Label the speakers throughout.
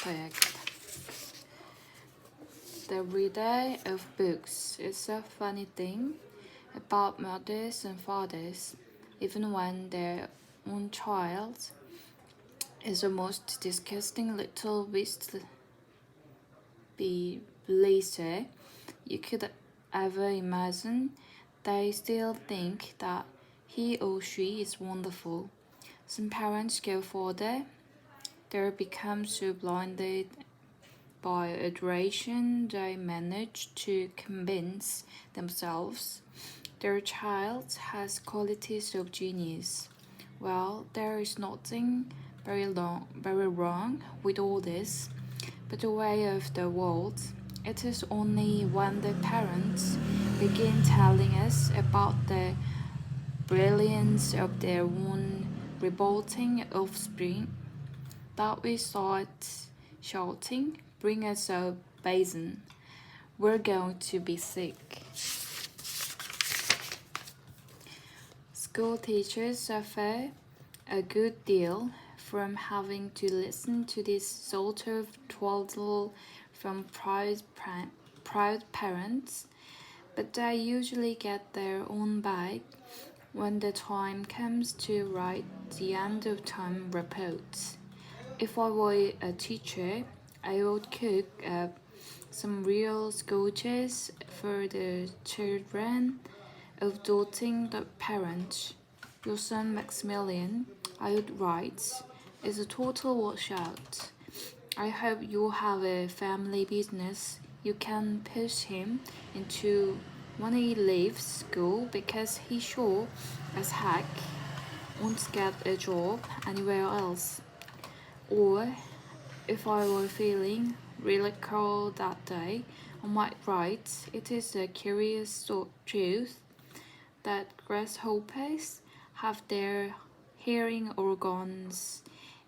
Speaker 1: 써야겠다. The reader of books is a funny thing about mothers and fathers, even when their own child is the most disgusting little beast blazer you could ever imagine. They still think that he or she is wonderful. Some parents go further. They become so blinded by adoration they manage to convince themselves their child has qualities of genius. Well, there is nothing very wrong with all this, but the way of the world. It is only when the parents begin telling us about the brilliance of their own revolting offspring that we start shouting, "Bring us a basin. We're going to be sick." School teachers suffer a good deal from having to listen to this sort of twaddle from proud parents, but they usually get their own back when the time comes to write the end-of-term reports. If I were a teacher, I would cook up some real scotches for the children of doting parents. Your son Maximilian, I would write, is a total washout. I hope you have a family business you can push him into when he leaves school, because he sure as heck won't get a job anywhere else. Or, if I were feeling really cold that day, I might write, it is a curious truth that grasshoppers have their hearing organs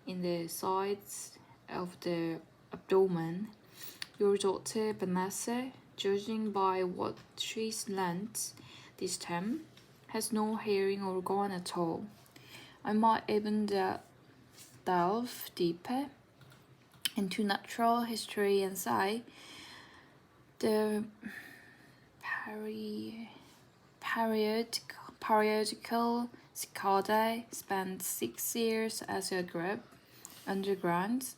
Speaker 1: in the sides of the abdomen. Your daughter Vanessa, judging by what she's learnt this term, has no hearing organ at all. I might even delve deeper into natural history and say the periodical cicada spent 6 years as a grub underground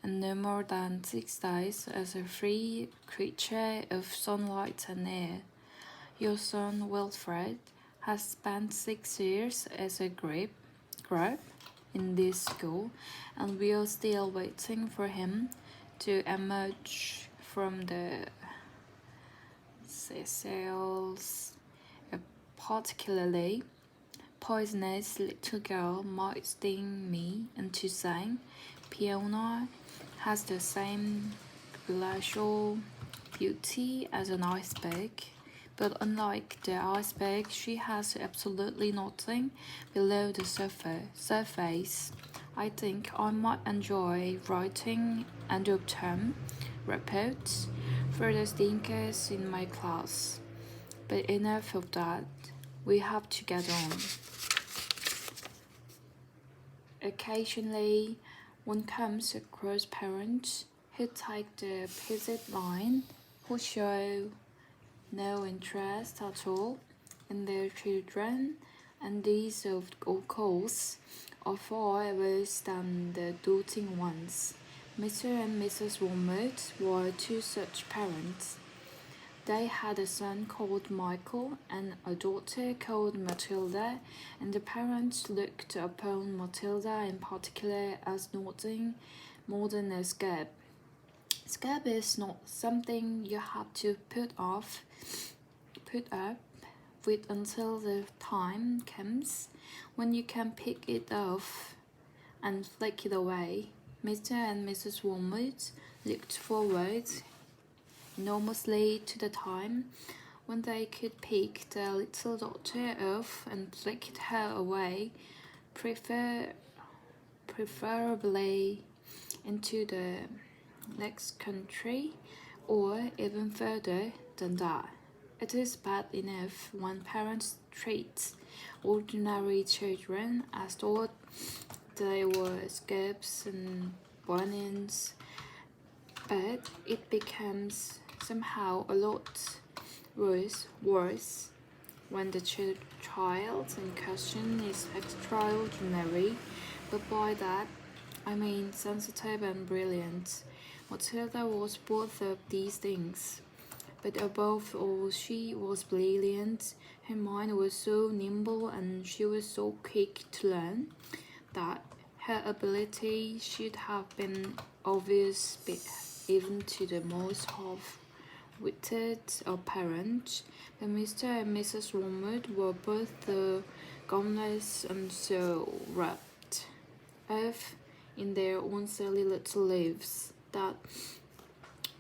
Speaker 1: and no more than 6 days as a free creature of sunlight and air. Your son Wilfred has spent 6 years as a grub in this school, and we are still waiting for him to emerge from the cells. A particularly poisonous little girl might sting me into saying Fiona has the same glacial beauty as an iceberg, but unlike the iceberg, she has absolutely nothing below the surface. I think I might enjoy writing end-of-term reports for the stinkers in my class. But enough of that. We have to get on. Occasionally, one comes across parents who take the opposite line, who show no interest at all in their children, and these, of course, are far worse than the doting ones. Mr. and Mrs. Wilmot were two such parents. They had a son called Michael and a daughter called Matilda, and the parents looked upon Matilda in particular as nothing more than a scab. Scab is not something you have to put up with until the time comes when you can pick it off and flick it away. Mr. and Mrs. Wilmot looked forward enormously to the time when they could pick their little daughter off and flick her away, preferably into the next country, or even further than that. It is bad enough when parents treat ordinary children as though they were scabs and bunions, But it becomes somehow a lot worse when the child in question is extraordinary, but by that I mean sensitive and brilliant. Matilda was both of these things, but above all, she was brilliant. Her mind was so nimble and she was so quick to learn that her ability should have been obvious even to the most half-witted of parents. But Mr. and Mrs. Wormwood were both the gunless and so wrapped up in their own silly little lives that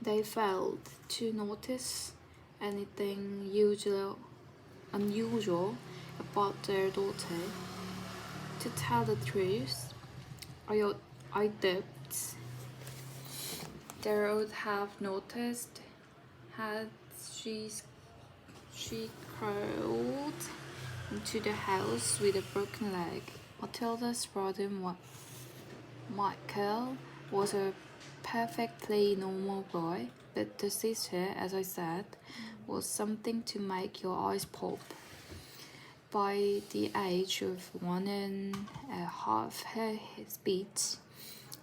Speaker 1: they failed to notice anything unusual about their daughter. To tell the truth, I doubt they would have noticed had she crawled into the house with a broken leg. Matilda's brother Michael was a perfectly normal boy, but the sister, as I said, was something to make your eyes pop. By the age of 1.5, her speech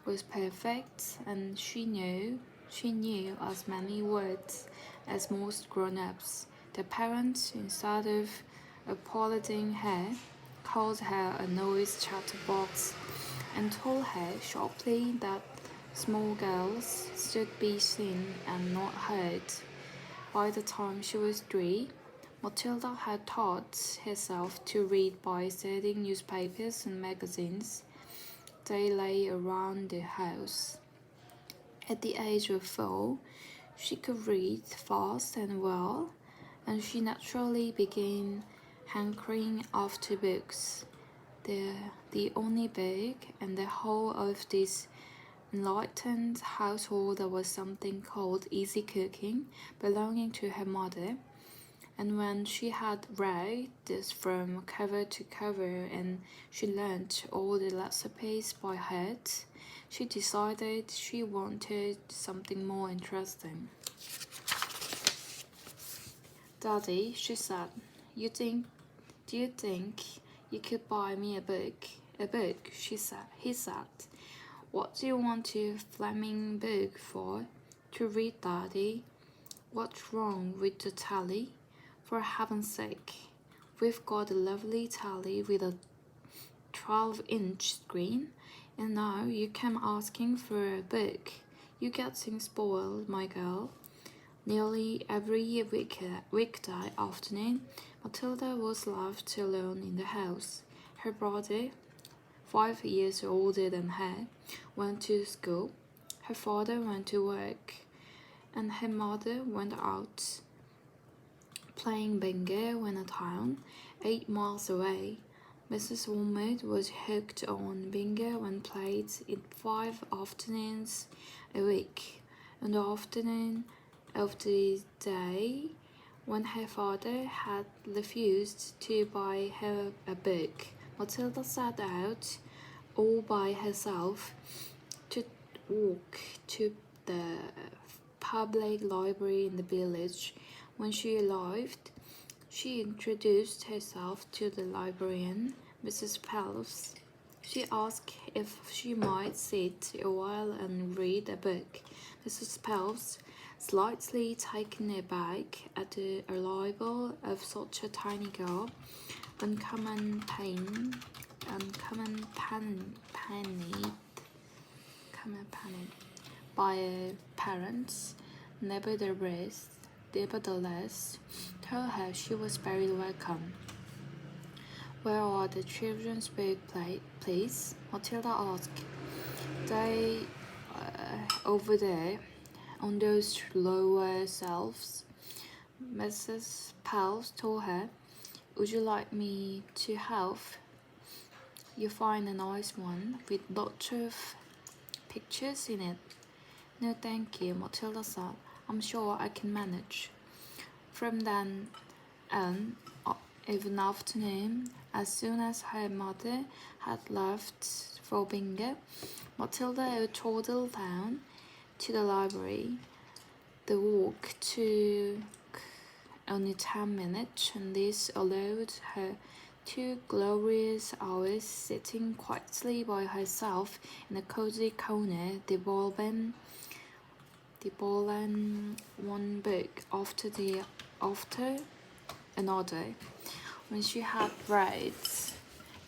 Speaker 1: was perfect, and she knew as many words as most grown-ups. The parents, instead of applauding her, called her a noise chatterbox and told her sharply that small girls should be seen and not heard. By the time she was 3, Matilda had taught herself to read by studying newspapers and magazines. They lay around the house. At the age of 4, she could read fast and well, and she naturally began hankering after books. The only book in the whole of this enlightened household was something called Easy Cooking, belonging to her mother. And when she had read this from cover to cover and she learnt all the recipes by heart, she decided she wanted something more interesting. "Daddy," she said, do you think you could buy me a book? "A book," he said. "What do you want a flaming book for?" "To read, Daddy." "What's wrong with the telly?" "For heaven's sake, we've got a lovely telly with a 12-inch screen, and now you come asking for a book. You're getting spoiled, my girl." Nearly every weekday afternoon, Matilda was left alone in the house. Her brother, 5 years older than her, went to school. Her father went to work, and her mother went out playing bingo in a town 8 miles away. Mrs. Wormwood was hooked on bingo and played it 5 afternoons a week. On the afternoon of the day when her father had refused to buy her a book, Matilda set out all by herself to walk to the public library in the village. When she arrived, she introduced herself to the librarian, Mrs. Phelps. She asked if she might sit a while and read a book. Mrs. Phelps, slightly taken aback at the arrival of such a tiny girl, unaccompanied by her parents, nevertheless, told her she was very welcome. "Where are the children's books, please?" Matilda asked. "They over there, on those lower shelves," Mrs. Phelps told her. "Would you like me to help you find a nice one with lots of pictures in it?" "No, thank you," Matilda said. "I'm sure I can manage." From then on, of an afternoon, as soon as her mother had left for bingo, Matilda toddled down to the library. The walk took only 10 minutes, and this allowed her 2 glorious hours sitting quietly by herself in a cozy corner, devouring one book after another. When she had read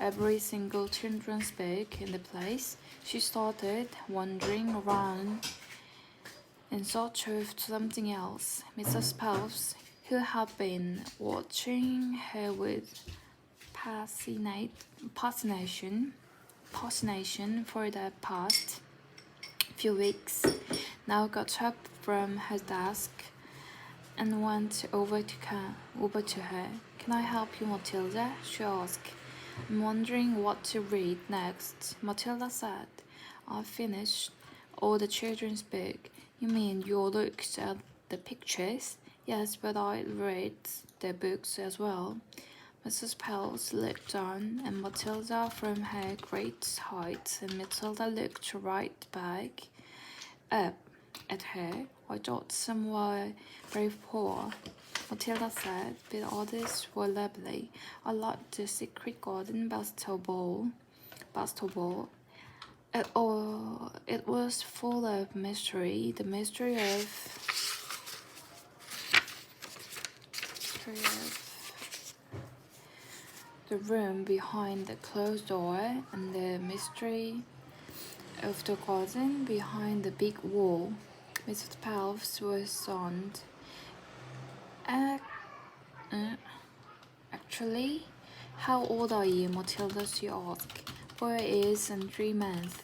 Speaker 1: every single children's book in the place, she started wandering around in search of something else. Mrs. Phelps, who had been watching her with fascination for the past few weeks, now got up from her desk and went over to her. "Can I help you, Matilda?" she asked. "I'm wondering what to read next," Matilda said. "I've finished all the children's books." "You mean you looked at the pictures?" "Yes, but I read the books as well." Mrs. Phelps looked down at Matilda from her great height, and Matilda looked right back up at her. "I thought some were very poor," Matilda said, "but others were lovely. I liked the Secret Garden basketball. It was full of mystery, the mystery of the room behind the closed door, and the mystery of the garden behind the big wall." Mrs. Phelps was stunned. Actually, how old are you, Matilda?" she asked. 4 years and 3 months,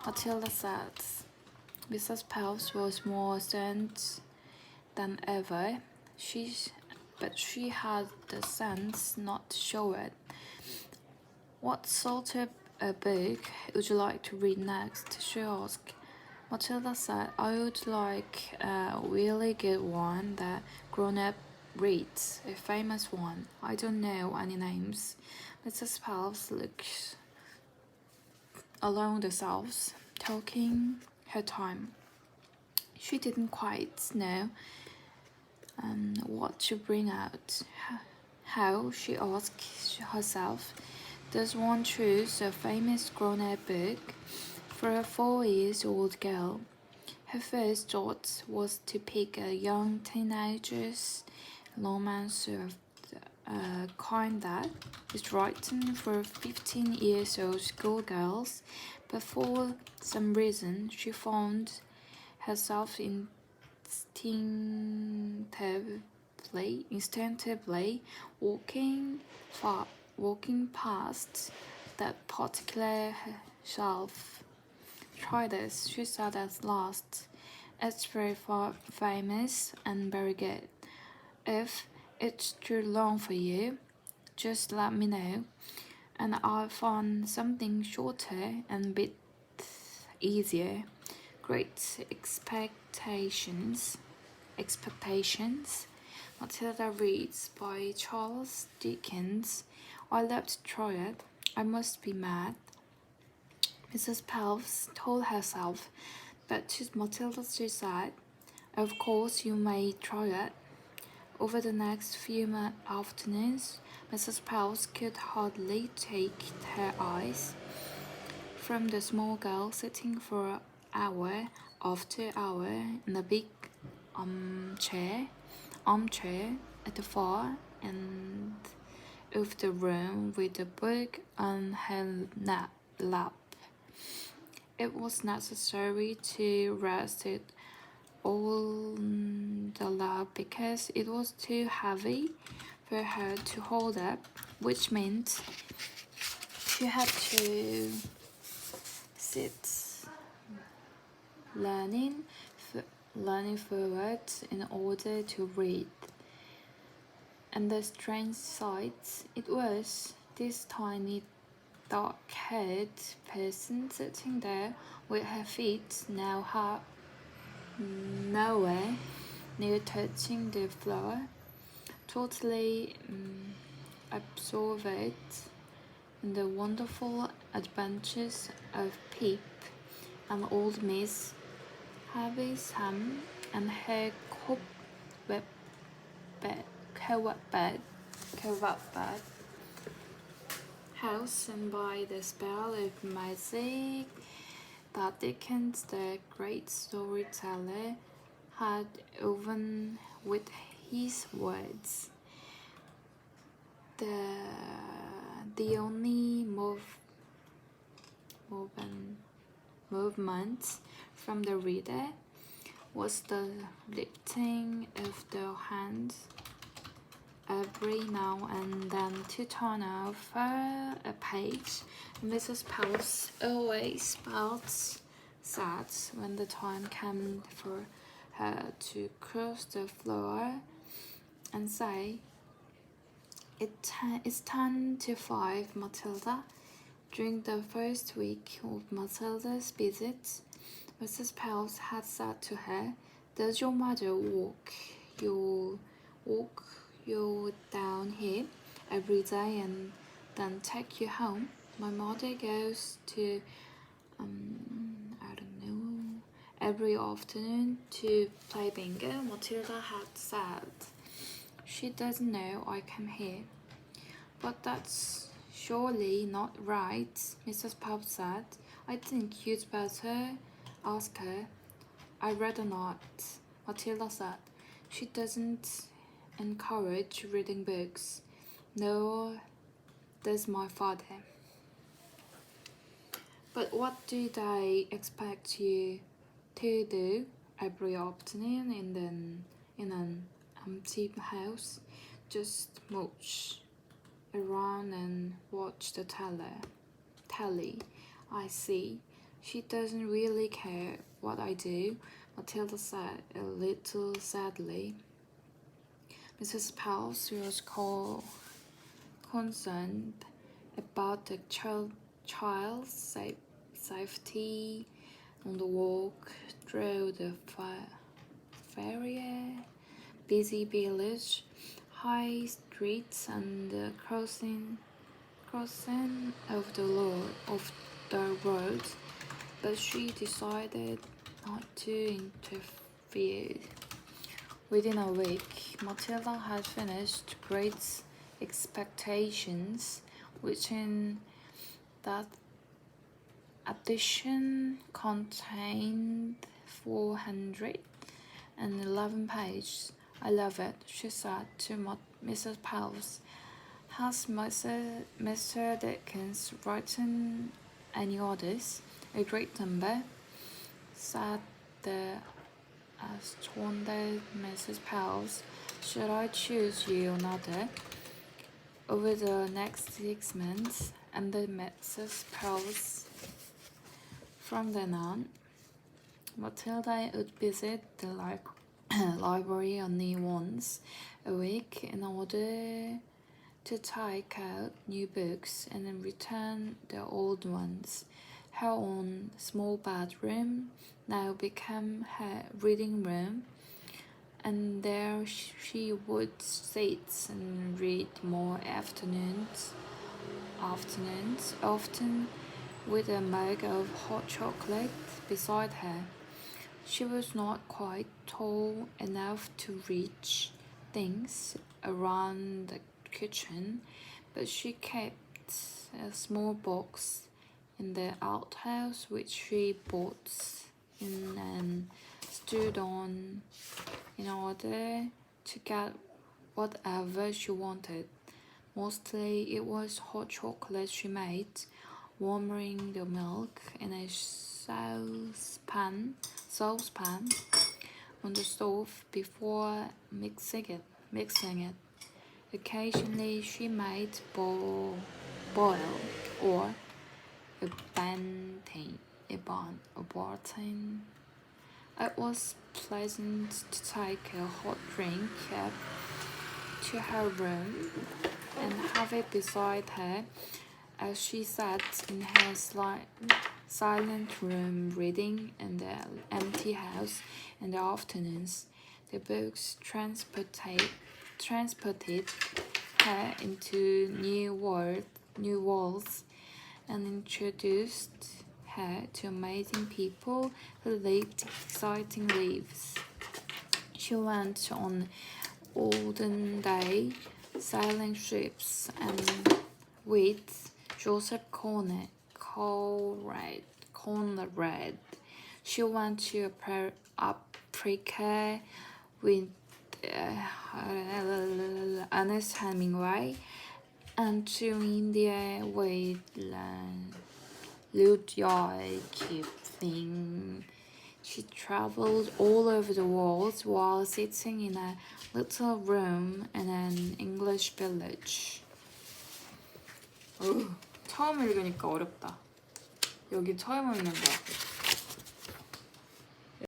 Speaker 1: Matilda said. Mrs. Phelps was more stunned than ever, but she had the sense not to show it. "What sort of a book would you like to read next?" she asked. Matilda said, "I would like a really good one that grown-up reads, a famous one. I don't know any names." Mrs. Phelps looked along the shelves, taking her time. She didn't quite know what to bring out. How, she asked herself, does one choose a famous grown-up book for a 4-year-old girl? Her first thought was to pick a young teenager's romance of the kind that is written for 15-year-old schoolgirls, but for some reason she found herself instinctively walking past that particular shelf. "Try this," she said at last. "It's very famous and very good. If it's too long for you, just let me know, and I'll find something shorter and a bit easier." Great Expectations, Matilda reads by Charles Dickens. "I love to try it. I must be mad," Mrs. Phelps told herself, but to Matilda she said, "Of course you may try it." Over the next few afternoons, Mrs. Phelps could hardly take her eyes from the small girl sitting for hour after hour in a big armchair at the far end of the room with a book on her lap. It was necessary to rest it on the lap because it was too heavy for her to hold up, which meant she had to sit leaning forward in order to read. And the strange sight it was, this tiny dark-haired person sitting there with her feet nowhere near touching the floor, totally absorbed in the wonderful adventures of Pip and old Miss Happy Sam and her cobweb house, and by the spell of magic that Dickens, the great storyteller, had woven with his words. The only movement from the reader was the lifting of the hand every now and then to turn over a page. Mrs. Pels always felt sad when the time came for her to cross the floor and say, It's 10 to 5, Matilda. During the first week of Matilda's visit, Mrs. Pels had said to her, Does your mother walk you down here every day and then take you home? My mother goes to, every afternoon to play bingo, Matilda had said. She doesn't know I come here. But that's surely not right, Mrs. Pop said. I think you'd better ask her. I'd rather not, Matilda said. She doesn't encourage reading books, nor does my father. But what do they expect you to do every afternoon in an empty house? Just mooch around and watch the telly. I see. She doesn't really care what I do, Matilda said a little sadly. Mrs. Pels was concerned about the child's safety on the walk through the very busy village, high streets, and the crossing of the road, but she decided not to interfere. Within a week, Matilda had finished Great Expectations, which in that edition contained 411 pages. I love it, she said to Mrs. Pels. Has Mr. Dickens written any others? A great number, said the astounded Mrs. Pels. Should I choose you another? Over the next 6 months, and the Mrs. Pels. From then on, Matilda would visit the library only once a week in order to take out new books and then return the old ones. Her own small bedroom now became her reading room, and there she would sit and read more afternoons, often with a mug of hot chocolate beside her. She was not quite tall enough to reach things around the kitchen, but she kept a small box in the outhouse which she bought in and stood on in order to get whatever she wanted. Mostly it was hot chocolate she made, warming the milk in a saucepan on the stove before mixing it. Occasionally she made boil or a banting. It was pleasant to take a hot drink up to her room and have it beside her as she sat in her silent room reading in the empty house in the afternoons. The books transported her into new worlds and introduced Africa to amazing people who lived exciting lives. She went on olden-day sailing ships and with Joseph Conrad. She went to Africa with Ernest Hemingway and to India with Rudyard Kipling. She traveled all over the world while sitting in a little room in an English village. 처음 읽으니까 어렵다. 여기 처음 읽는 거 같아.